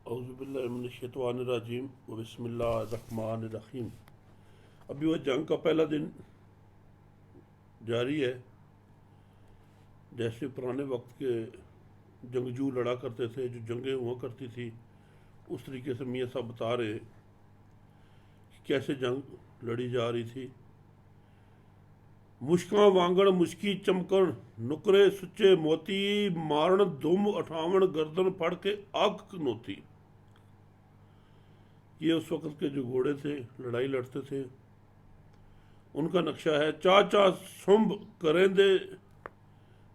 औज़ुबिल्लाहिमिनश्शैतानिर्रजीम व बिस्मिल्लाहिर्रहमानिर्रहीम। अभी वह जंग का पहला दिन जारी है। जैसे पुराने वक्त के जंगजू लड़ा करते थे, जो जंगें हुआ करती थी, उस तरीके से मियाँ साहब बता रहे कि कैसे जंग लड़ी जा रही थी। मुश्कां वांगण मुश्की चमकण नुकरे सुच्चे मोती मारण दुम अठावण गर्दन फड़ के आग कनौती। ये उस वक्त के जो घोड़े थे, लड़ाई लड़ते थे, उनका नक्शा है। चाचा सुंभ करेंदे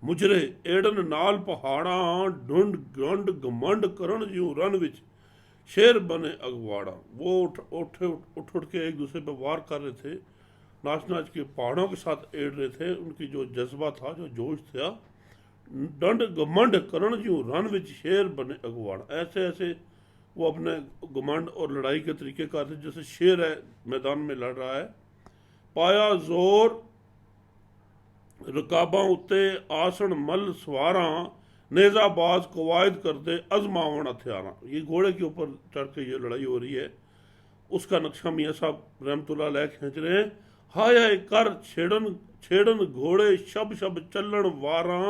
मुजरे एड़न नाल पहाड़ा ढूंढ गंड घमंड करण यूं रन विच शेर बने अगवाड़ा। वो उठ के एक दूसरे पर वार कर रहे थे, नाच नाच के पहाड़ों के साथ एड़ रहे थे। उनकी जो जज्बा था, जो जोश था, डंड घमंड करण यूं रन विच शेर बने अगवाड़ा। ऐसे ऐसे वो अपने घमंड और लड़ाई के तरीके कार थे, जैसे शेर है मैदान में लड़ रहा है। पाया जोर रकाबा उत्ते आसन मल सवारा नेजाबाज कवायद करते अजमावन हथियारा। ये घोड़े के ऊपर चढ़ के ये लड़ाई हो रही है। उसका नक्शा मियाँ साहब रहमतुल्लाह अलैह खींच रहे हैं। हाय कर छेड़न छेड़न घोड़े शब शब चलन वारा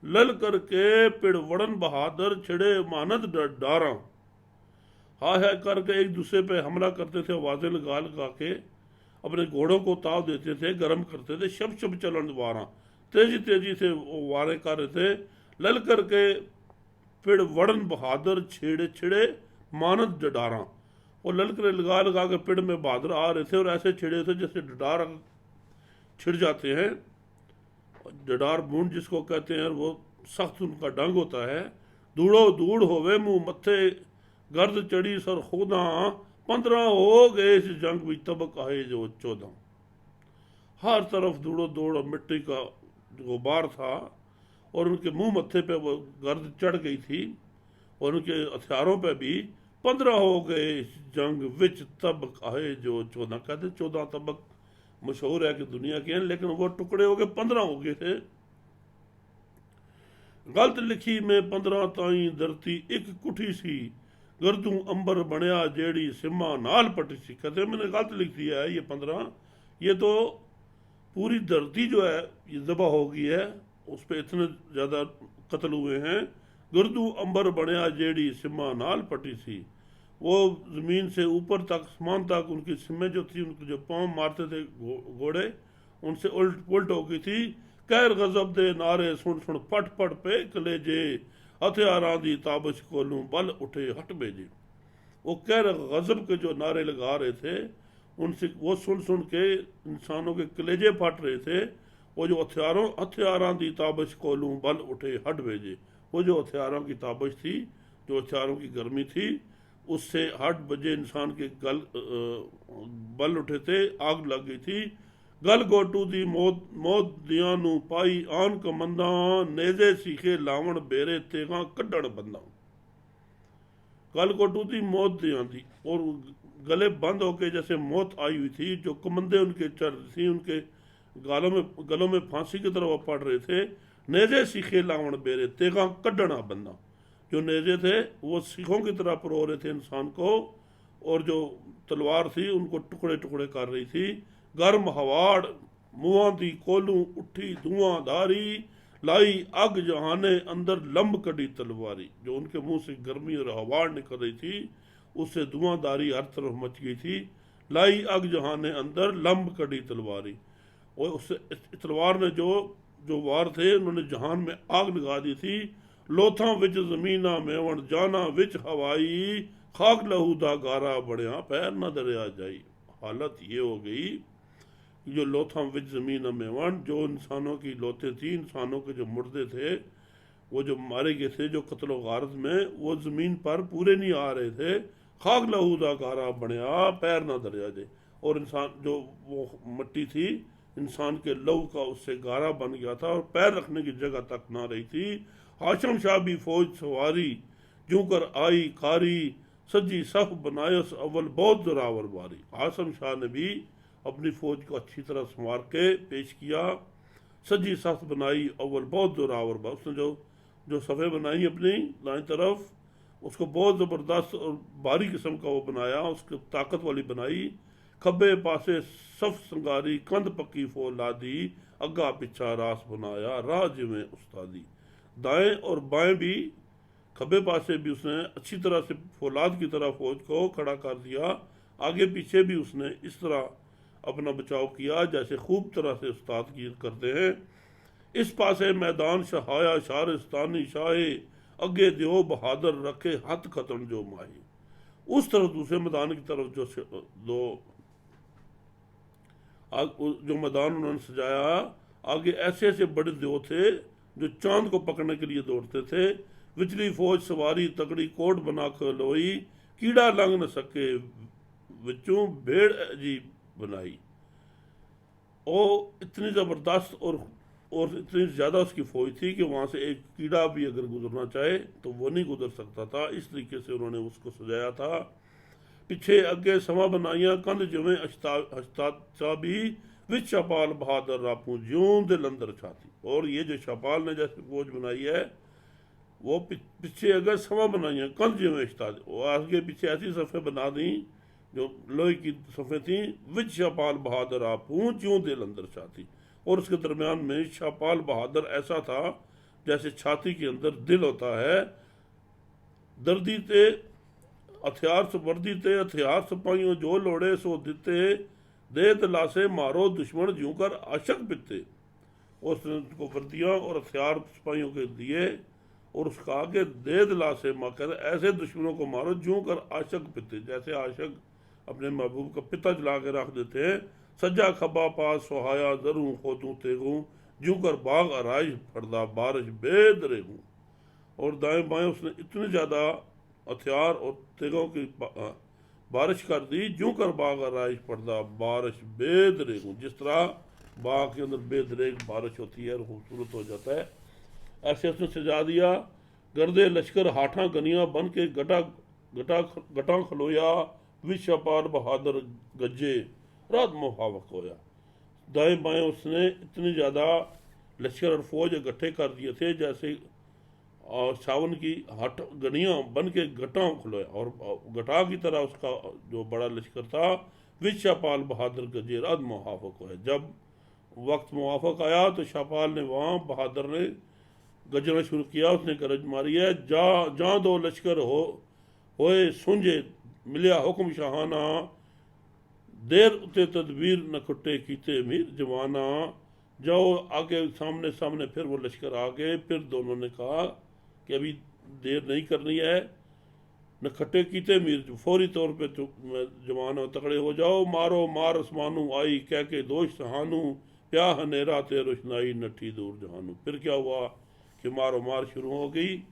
लल करके पिड़ वड़न बहादुर छिड़े मानद डारा। हाय करके एक दूसरे पे हमला करते थे, आवाजें लगा लगा के अपने घोड़ों को ताव देते थे, गर्म करते थे। शब शब चलन वारा, तेजी तेजी से वो वारे कर रहे थे। लल करके पिड़ वड़न बहादुर छिड़े छिड़े मानद डडारा। वो ललकरे लगा लगा के पिड़ में बहादुर आ रहे थे और ऐसे छिड़े थे जैसे डडार छिड़ जाते हैं। डडार बूंद जिसको कहते हैं, वो सख्त उनका डंग होता है। धूड़ो धूड़ होवे मुंह मत्थे गर्द चढ़ी सर खुदा 15 हो गए इस जंग में तबक आए जो 14। हर तरफ धूड़ो धूड़ और मिट्टी का गुबार था और उनके मुंह मत्थे पे वो गर्द चढ़ गई थी और उनके हथियारों पे भी 15 हो गए इस जंग विच तबक आए जो 14। कहते 14 तबक मशहूर है कि दुनिया के हैं, लेकिन वो टुकड़े हो गए 15 हो गए थे। गलत लिखी में 15 ताई धरती एक कुठी सी गर्दू अंबर बनया जेड़ी सिमा नाल पटी सी। कहते मैंने गलत लिख दिया है ये 15। ये तो पूरी धरती जो है ये दबा हो गई है, उस पर इतने ज़्यादा कत्ल हुए हैं। गर्दू अंबर बनया जेड़ी सिमा नाल पटी सी। वो ज़मीन से ऊपर तक, आसमान तक उनकी सिमें जो थी, उनके जो पाँव मारते थे घोड़े, उनसे उल्ट पुलट हो गई थी। कैर गजब दे नारे सुन सुन पट पट पे कलेजे हथियारां दी ताबश कोलूं बल उठे हट बेजे। वो कैर गजब के जो नारे लगा रहे थे, उनसे वो सुन सुन के इंसानों के कलेजे फट रहे थे। वो जो हथियारां दी ताबश कोलूं बल उठे हट बेजे। वो जो हथियारों की ताबश थी, जो हथियारों की गर्मी थी, उससे हट बजे इंसान के बल उठे थे, आग लग गई थी। गल गोटू दी मौत दियां नू पाई आन कमंदा नेजे सीखे लावण बेरे तेगा कड्डण बंदा। गल गोटू दी मौत दियां दी, और गले बंद होके जैसे मौत आई हुई थी। जो कमंदे उनके चढ़ थी, उनके गलों में फांसी की तरह वो पड़ रहे थे। नेजे सीखे लावण बेरे तेगा कड्डणा बंदा। जो नेजे थे वो सीखों की तरह परो रहे थे इंसान को, और जो तलवार थी उनको टुकड़े टुकड़े कर रही थी। गर्म हवाड़ मुआं दी कोलू उठी धुआंधारी लाई अग जहाने अंदर लंब कड़ी तलवारी। जो उनके मुंह से गर्मी और हवाड़ निकल रही थी, उससे धुआंधारी हर तरफ मच गई थी। लाई अग जहाने अंदर लंब कड़ी तलवारी। और उससे तलवार ने जो जो वार थे, उन्होंने जहान में आग लगा दी थी। लोथा विच जमीना मेवण जाना विच हवाई खाक लहू दा गारा बढ़िया पैर न दरिया जाई। हालत ये हो गई, जो लोथा विच जमीन मेवण, जो इंसानों की लोते थी, इंसानों के जो मुर्दे थे, वो जो मारे गए थे जो कत्लो गारत में, वो ज़मीन पर पूरे नहीं आ रहे थे। खाक लहू दा गारा बढ़िया पैर न दरिया जाए। और इंसान जो वो मट्टी थी, इंसान के लहू का उससे गारा बन गया था और पैर रखने की जगह तक ना रही थी। हाशम शाह भी फौज सवारी जूं कर आई कारी सज्जी सफ बनायस अव्वल बहुत जोरावर बारी। हाशम शाह ने भी अपनी फौज को अच्छी तरह संवार के पेश किया। सज्जी सफ बनाई अव्वल बहुत जोरावर बारी। उसने जो सफ़े बनाई अपनी दाएं तरफ, उसको बहुत ज़बरदस्त और भारी किस्म का वो बनाया, उसकी ताकत वाली बनाई। खब्बे पासे सफ संगारी कंध पक्की फौलादी, अग्गा पिछा रास बनाया राह जिवें उस्तादी। दाएं और बाएं भी, खब्बे पासे भी उसने अच्छी तरह से फौलाद की तरह फौज को खड़ा कर दिया, आगे पीछे भी उसने इस तरह अपना बचाव किया जैसे खूब तरह से उस्ताद की करते हैं। इस पासे मैदान शहाया शारिस्तानी शाहे, अगे दियो बहादुर रखे हथ खतन जो माही। उस तरफ दूसरे मैदान की तरफ जो मैदान उन्होंने सजाया, आगे ऐसे ऐसे बड़े देव थे जो चांद को पकड़ने के लिए दौड़ते थे। विचली फौज सवारी तगड़ी कोट बना खलोई, कीड़ा लंघ न सके विचों भेड़ अजीब बनाई। और इतनी ज़बरदस्त और इतनी ज़्यादा उसकी फौज थी कि वहाँ से एक कीड़ा भी अगर गुजरना चाहे तो वो नहीं गुजर सकता था। इस तरीके से उन्होंने उसको सजाया था। पिछे अगे समा बनाइया कंध जिवें हस्ता भी, विच शपाल बहादुर रापू ज्यों दिल अंदर छाती। और ये जो शपाल ने जैसे फौज बनाई है, वो पीछे अगर समा बनाइया कंध जिवें हस्ता, वो आगे पीछे ऐसी सफ़े बना दी जो लोहे की सफ़े थी। विच शपाल बहादुर आपू ज्यों दिल अंदर छाती, और उसके दरमियान में शपाल बहादुर ऐसा था जैसे छाती के अंदर दिल होता है। दर्दी ते हथियार वर्दी ते हथियार सिपाहियों जो लोड़े सो दिते, दे दिलासे मारो दुश्मन ज्यों कर आशक पिते। उसने उनको वर्दियाँ और हथियार सिपाहियों के दिए और उसका आगे दे दिलासे माँ कहते ऐसे दुश्मनों को मारो ज्यों कर आशक पिते, जैसे आशक अपने महबूब का पिता जला के रख देते हैं। सज्जा खब्बा पास सुहाया जरूं खोतूं तेगूं, ज्यों कर बाग आराइश फरदा बारिश बेद रेगूं। और दाएं बाएं उसने इतने ज़्यादा हथियार और तेगों की बारिश कर दी, ज्यों कर बाग आराइश पड़दा बारिश बेद रेगूं। जिस तरह बाग के अंदर बेदरेग बारिश होती है और खूबसूरत हो जाता है, ऐसे उसने सजा दिया। गर्दे लश्कर हाठा गनिया बन के गटा खलोया, विशपाल बहादुर गज्जे रात मुहावक होया। दाएं बाएं उसने इतनी ज़्यादा लश्कर और फौज इकट्ठे कर दिए थे जैसे और सावन की हट गनियाँ बन के गटा खुलोया, और गटा की तरह उसका जो बड़ा लश्कर था। विशपाल बहादुर गज्जे रात मुहावक होया। जब वक्त मुआफक आया तो शापाल ने वहाँ बहादुर ने गजना शुरू किया, उसने गरज मारी है, जा दो लश्कर होए सुंझे मिलिया हुक्म शाहाना, देर उते तदबीर न खुट्टे कीते मीर जवाना। जाओ आगे सामने सामने फिर वो लश्कर आ गए। फिर दोनों ने कहा कि अभी देर नहीं करनी है, न खट्टे कीते मीर, फौरी तौर पे जवान हो तकड़े हो जाओ। मारो मार आसमानू आई कह के दोष सहानू, प्या हनेरा ते रोशनाई नठी दूर जहानू। फिर क्या हुआ कि मारो मार शुरू हो गई।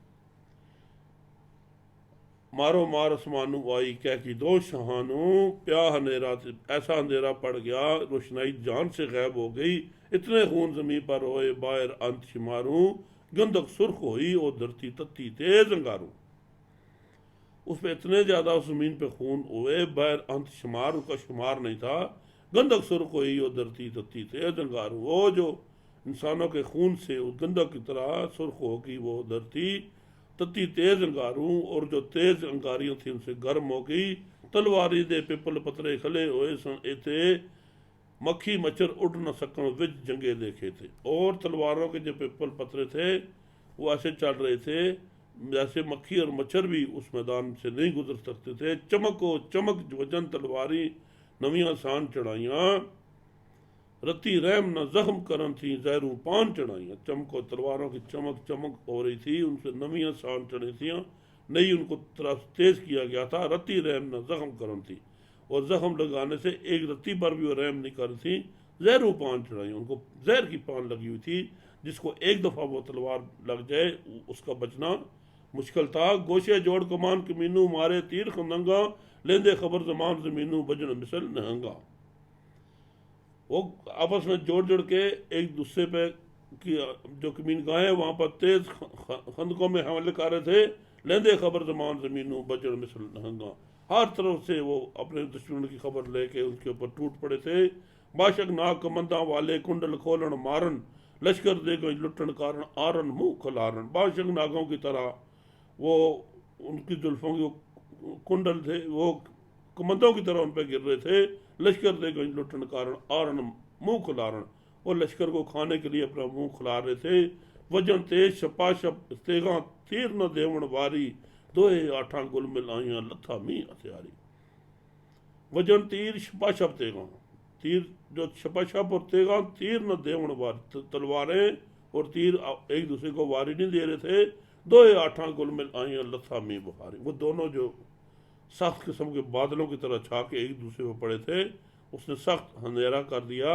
मारो मार आसमानू आई कह की दोष सहानू, प्या हनेरा ते ऐसा अंधेरा पड़ गया, रोशनाई जान से गैब हो गई। इतने खून जमीन पर होए बाहर अंत शिमारू, गंदक सुर्ख हुई और धरती तत्ती तेज अंगारू। उस पर इतने ज़्यादा उस ज़मीन पे खून हुए, बाहर अंत शुमार, उसका शुमार नहीं था। गंदक सुर्ख हुई और धरती तत्ती तेज अंगारू। वो जो इंसानों के खून से उस गंदक की तरह सुर्ख होगी वो धरती तत्ती तेज अंगारू, और जो तेज अंगारियाँ थी उनसे गर्म हो गई। तलवारी दे पिपल पतरे खले हुए सन एथे, मक्खी मच्छर उड़ न सकन विच जंगे देखे थे। और तलवारों के जो पिपल पतरे थे वो ऐसे चल रहे थे जैसे मक्खी और मच्छर भी उस मैदान से नहीं गुजर सकते थे। चमको चमक वजन तलवारी नवियां सान चढ़ाइयाँ, रत्ती रहम न जख्म करन थी जहरू पान चढ़ाइयाँ। चमको तलवारों की चमक चमक हो रही थी, उनसे नवियां सान चढ़ी थी, नहीं उनको तरफ तेज किया गया था। रत्ती रहम न जख्म करन थी, और जख्म लगाने से एक रत्ती पर भी वो रहम नहीं कर थी। जहरू पान चढ़ाई, उनको जहर की पान लगी हुई थी, जिसको एक दफ़ा वो तलवार लग जाए उसका बचना मुश्किल था। गोशे जोड़ कमान कमीनू मारे तीर खनंगा, लेंदे खबर जमान जमीनू बजन मिसल नहंगा। वो आपस में जोड़ जोड़ के एक दूसरे पे की जो कमीन गाहें वहाँ पर तेज खंदकों में हमले कर रहे थे। लेंदे खबर जमान जमीनू बजन मिसल नहंगा, हर तरफ से वो अपने दुश्मन की खबर लेके उनके ऊपर टूट पड़े थे। बाशक नाग कमंदा वाले कुंडल खोलन मारन, लश्कर दे गई लुटन कारण आरन मुँह खलारन। बाशक नागों की तरह वो उनकी जुल्फों के वो कुंडल थे, वो कमंदों की तरह उन पर गिर रहे थे। लश्कर दे गई लुटन कारण आरण मुंह खुलारण, और लश्कर को खाने के लिए अपना मुंह खुला रहे थे। वजन तेज छपा छप तेगा तीर न देवण वारी, दोए आठा गुल मिलाइया लथा मी हथियारी। वजन तीर छपा छप तेगा, तीर जो छपा छप और तेगा तीर न देवण वारी, तलवारें और तीर एक दूसरे को वारी नहीं दे रहे थे। दोए आठा गुल मिलाइया लथा मी बुहारी, वो दोनों जो सख्त किस्म के बादलों की तरह छा के एक दूसरे पर पड़े थे, उसने सख्त अंधेरा कर दिया।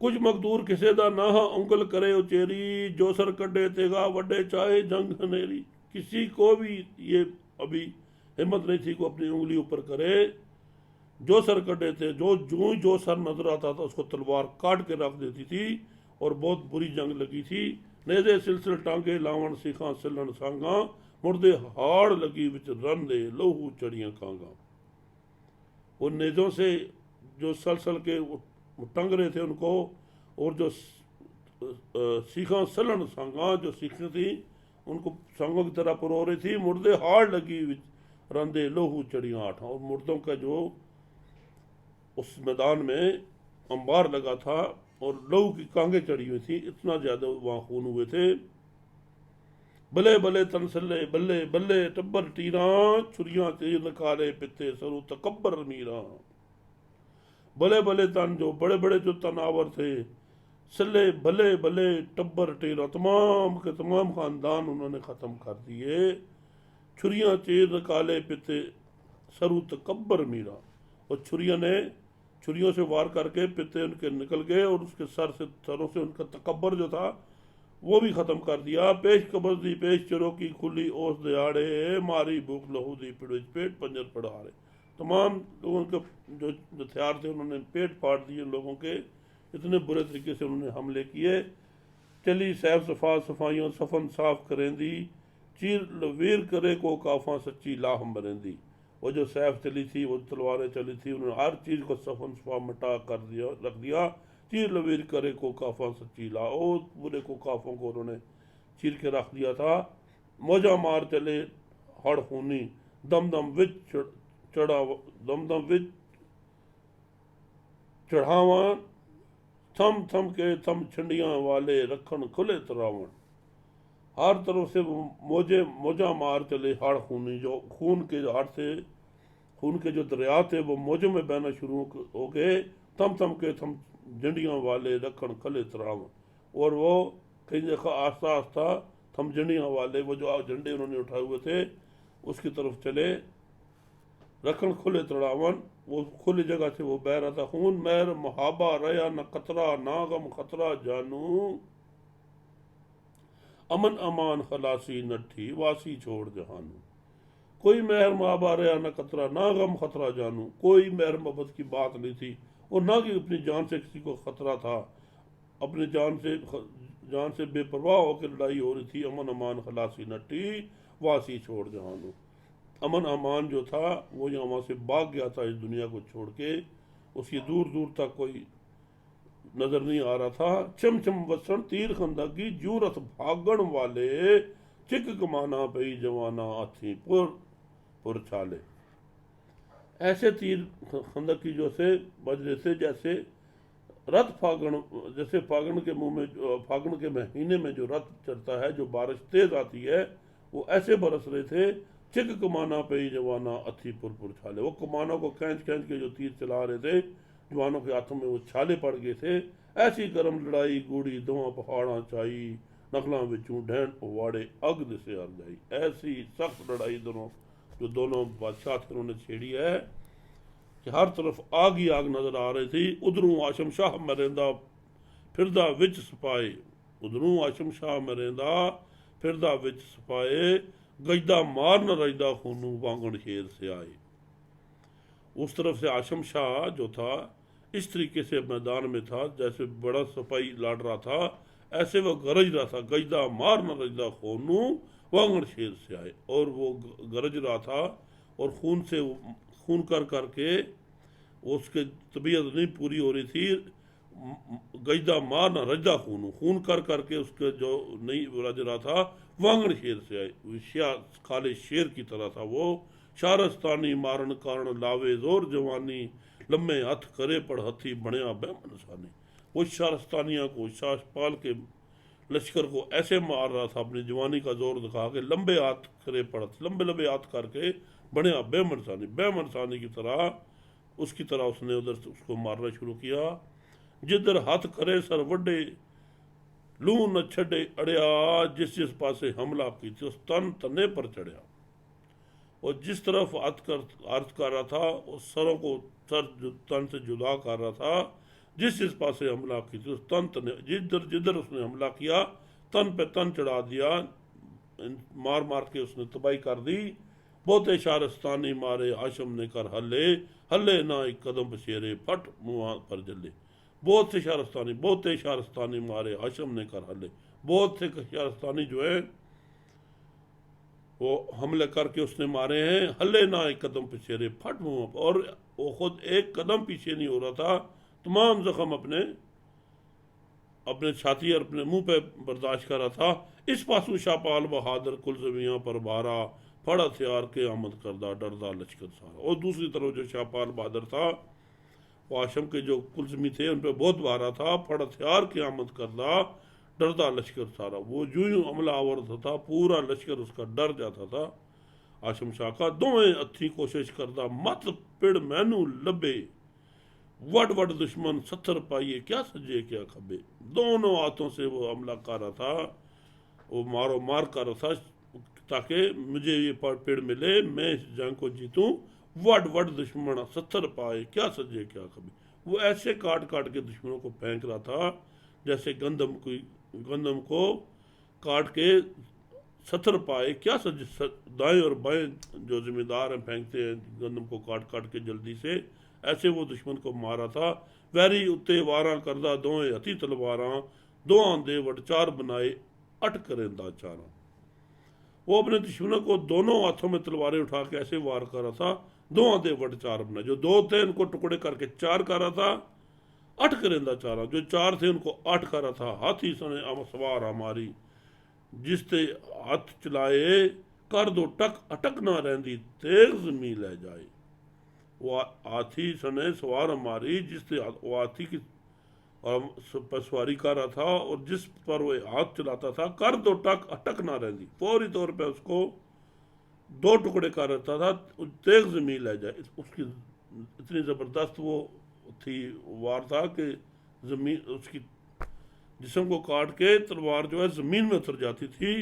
कुछ मकदूर किसे दा ना उंगल करे उचेरी, जो सर कड्डे तेगा वड्डे चाहे जंग हनेरी। किसी को भी ये अभी हिम्मत नहीं थी को अपनी उंगली ऊपर करे। जो सर कड्डे थे, जो सर नजर आता था उसको तलवार काट के रख देती थी, और बहुत बुरी जंग लगी थी। नेदे सिलसिल टांगे लावण सीखा सिलन सांगा, मुर्दे हाड़ लगी विच रन दे लोहू चढ़िया कांगा। वो नेजों से जो सल के टंग रहे थे उनको, और जो सीखा सलन सांगा जो सीखें थी उनको सांगों की तरह पुरो रही थी। मुर्दे हाड़ लगी विच रंदे लोहू चढ़िया आठा, और मुर्दों का जो उस मैदान में अंबार लगा था और लहू की कांगे चढ़ी हुई थी, इतना ज्यादा वहां खून हुए थे। बल्ले बल्ले तनसले बल्ले बल्ले टब्बर टीरा, छुरियां तीर निकाले पिते सरू तकब्बर मीरा। बल्ले बल्ले तन जो बड़े बड़े जो तनावर थे, सल्ले भले भले टब्बर टीरा, तमाम के तमाम खानदान उन्होंने ख़त्म कर दिए। छुरियां तीर निकाले पिते सरू तकब्बर मीरा, और छुरियों से वार करके पिते उनके निकल गए, और उसके सरों से उनका तकब्बर जो था वो भी ख़त्म कर दिया। पेश कबर दी पेश चरो की खुली ओस दहाड़े, मारी भूख लहू दी पिड़ पेट पंजर पड़ाड़े। तमाम लोगों के जो हथियार थे उन्होंने पेट फाड़ दिए लोगों के, इतने बुरे तरीके से उन्होंने हमले किए। चली सैफ सफा सफाइयों सफन साफ करेंदी, चीर लवीर करे को काफा सच्ची लाह मरेंदी। वो जो सैफ चली थी, वो तलवारें चली थी, उन्होंने हर चीज़ को सफन सफा मिटा कर दिया, रख दिया। चीर लवीर करे को काफा सच्ची ला, ओ पूरे को काफों को उन्होंने चीर के रख दिया था। मौजा मार चले हड़ खूनी, दम दम विच चढ़ा दम दम विच चढ़ावा, थम थम के थम छंडियां वाले रखन खुले तरावण। हर तरफ से मौजा मार चले हड़ खूनी, जो खून के जो दरिया थे वो मौजों में बहना शुरू हो गए। थम थम के थम झंडियाँ वाले रखन खले तराव, और वो कई देखा आस्ता आस्ता थम झंडियाँ वाले वो जो झंडे उन्होंने उठाए हुए थे उसकी तरफ चले। रखन खुले तड़ावन, वो खुली जगह से वो बह रहा था खून। मैर मुहाबा रया न कतरा, ना गम खतरा जानू, अमन अमान खलासी नट्ठी वासी छोड़ जहानू। कोई मेहर मुहाबा रया न कतरा, ना गम खतरा जानू, कोई मेहर मोहब्बत की बात नहीं थी, और ना कि अपनी जान से किसी को खतरा था। अपनी जान से बेपरवाह होकर लड़ाई हो रही थी। अमन अमान खलासी नट्टी वासी छोड़ जहानू, अमन अमान जो था वो यहाँ वहाँ से भाग गया था इस दुनिया को छोड़ के, उसकी दूर दूर तक कोई नजर नहीं आ रहा था। चम चम वसन तीर खंदगी जूरत भागण वाले, चिक कमाना पई जवाना हाथी पुर छाले। ऐसे तीर खंदक की जो से बज रहे थे जैसे रथ फागण, जैसे फागण के मुंह में फागण के महीने में जो रथ चढ़ता है, जो बारिश तेज आती है, वो ऐसे बरस रहे थे। चिक कमाना पे जवाना अथी पुर छाले, वो कमानों को खींच खींच के जो तीर चला रहे थे, जवानों के हाथों में वो छाले पड़ गए थे। ऐसी गर्म लड़ाई गूड़ी दोवां पहाड़ा चाई, नकलों विचों ढैन पवाड़े अग दिसे अर जाई। ऐसी सख्त लड़ाई जो दोनों बादशाह थे उन्होंने छेड़ी है कि हर तरफ आग ही आग नजर आ रही थी। उधरों आशम शाह मरेंदा फिरदा विच सपाए, उधरों आशम शाह मरेंदा फिरदा विच सपाए, गजदा मार न रजदा खूनू वांगण शेर से आए। उस तरफ से आशम शाह जो था इस तरीके से मैदान में था जैसे बड़ा सिपाही लड़ रहा था, ऐसे वो गरज रहा था। गजदा मार न रजदा खूनू वांगण शेर से आए, और वो गरज रहा था और खून कर करके उसके तबीयत नहीं पूरी हो रही थी। गजदा मार न रजदा खून कर करके उसके जो नहीं रज रहा था वांगड़ शेर से आए, काले शेर की तरह था वो। शारस्तानी मारन कारण लावे जोर जवानी, लम्बे हथ करे पड़ हथी बनया बेमनसानी। वो शारस्तानिया को, शासपाल के लश्कर को ऐसे मार रहा था अपनी जवानी का जोर दिखा के, लंबे हाथ करे पड़, लंबे लंबे हाथ करके बनया बेमनसानी, बेमनसानी की तरह उसकी तरह उसने उधर से उसको मारना शुरू किया। जिधर हाथ करे सर वड्डे लू न छड़े अड़िया, जिस जिस पासे हमला की थी उस तन तने पर चढ़िया। और जिस तरफ अर्थ कर रहा था उस सरों को सर तन से जुदा कर रहा था। जिस जिस पासे हमला की थी उस तन तने, जिधर जिधर उसने हमला किया तन पे तन चढ़ा दिया, मार मार के उसने तबाही कर दी। बहुते शारस्तानी मारे हाशम ने कर हल्ले, हल्ले ना एक कदम पसेरे फट मुँह पर जले। बहुत से शारस्तानी मारे हाशम ने कर हल्ले, बहुत से शारस्तानी जो है वो हमले करके उसने मारे हैं। हल्ले ना एक कदम पीछे रे फट मुँह, और वो खुद एक कदम पीछे नहीं हो रहा था, तमाम जख्म अपने छाती और अपने मुंह पे बर्दाश्त कर रहा था। इस पासू शाहपाल बहादुर कुलजमियाँ पर बारा, फड़ हथियार के आमद करदा डरदा लश्कर सारा। और दूसरी तरफ जो शाहपाल बहादुर था वो हाशम के जो कुलजमी थे उन पर बहुत बारा था, फड़ हथियार के आमद करदा डरदा लश्कर सारा। वो यूं यूं हमला आवर था, पूरा लश्कर उसका डर जाता था हाशम शाह का। दोवें हथी कोशिश करदा मत पिड़ मैनू लबे, वड वड दुश्मन सत्थर पाइए क्या सजे क्या खबे। दोनों हाथों से वो हमला कर रहा था, वो मारो मार कर रहा था ताकि मुझे ये पेड़ मिले, मैं इस जंग को जीतूं। वड वड दुश्मन सत्थर पाए क्या सजे क्या खबे। वो ऐसे काट काट के दुश्मनों को फेंक रहा था जैसे गंदम को काट के सत्थर पाए क्या सजे, दाएं और बाएं जो जिम्मेदार हैं फेंकते हैं गंदम को काट काट के जल्दी से, ऐसे वो दुश्मन को मारा था। वैरी उत्ते वारा करदा दोए हथी तलवारां, दोआं दे वड चार बनाए अट करेंदा चारा। वो अपने दुश्मनों को दोनों हाथों में तलवारें उठा के ऐसे वार कर रहा था, दोआं दे वड चार बनाए। जो दो थे उनको टुकड़े करके चार कर रहा था, अट करेंदा चारा। जो चार थे उनको अट कर रहा था। हाथी सने सवार हमारी, जिसते हाथ चलाए कर दो टक अटक ना रहंदी, तेग जमी ले जाए। वो हाथी सने सवार हमारी, जिससे वो हाथी की पर सवारी कर रहा था और जिस पर वो हाथ चलाता था, कर दो टक अटक ना रहती, फौरी तौर पे उसको दो टुकड़े कर रहता था, तेग जमीन ले जाए। उसकी इतनी ज़बरदस्त वो थी वार था कि जमीन उसकी जिस्म को काट के तलवार जो है ज़मीन में उतर जाती थी।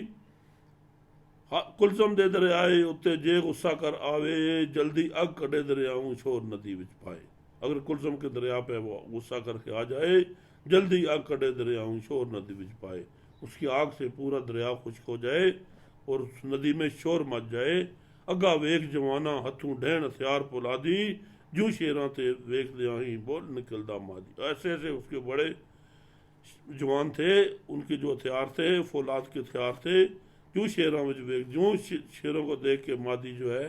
कुलसम दे दरियाए उत्ते जे गुस्सा कर आवे, जल्दी अग कड़े दरियाऊं शोर नदी विच पाए। अगर कुलसम के दरिया पे वो गुस्सा करके आ जाए, जल्दी अग कड़े दरियाऊं शोर नदी विच पाए। उसकी आग से पूरा दरिया खुश्क हो जाए और उस नदी में शोर मच जाए। अगा वेख जवाना हथों ढहन हथियार पुला दी, जूं शेरां ते वेख लिया ही बोल निकलदा मादी। ऐसे ऐसे उसके बड़े जवान थे, उनके जो हथियार थे फौलाद के हथियार थे। जो शेरों में जो शेरों को देख के मादी जो है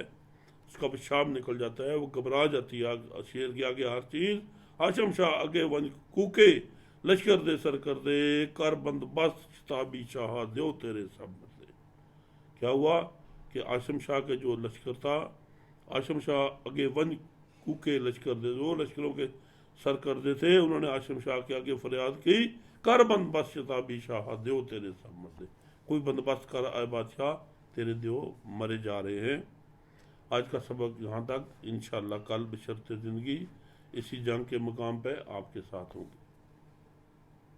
उसका पेशाब निकल जाता है, वो घबरा जाती है शेर के आगे हर चीज़। हाशम शाह आगे वन कूके लश्कर दे सर कर दे, कर बंदोबस्त शताबी शाह दो तेरे सब मसले। क्या हुआ कि हाशम शाह के जो लश्कर था, हाशम शाह आगे वन कूके लश्कर दे, वो लश्करों के सर कर दे थे, उन्होंने हाशम शाह के आगे फरियाद की, कर बंदोबस्त शताबी शाह दो तेरे सब मसले। कोई बंदोबस्त कर आए बादशाह, तेरे देव मरे जा रहे हैं। आज का सबक यहाँ तक। इंशाअल्लाह कल बशर्ते ज़िंदगी इसी जंग के मुकाम पे आपके साथ होंगे।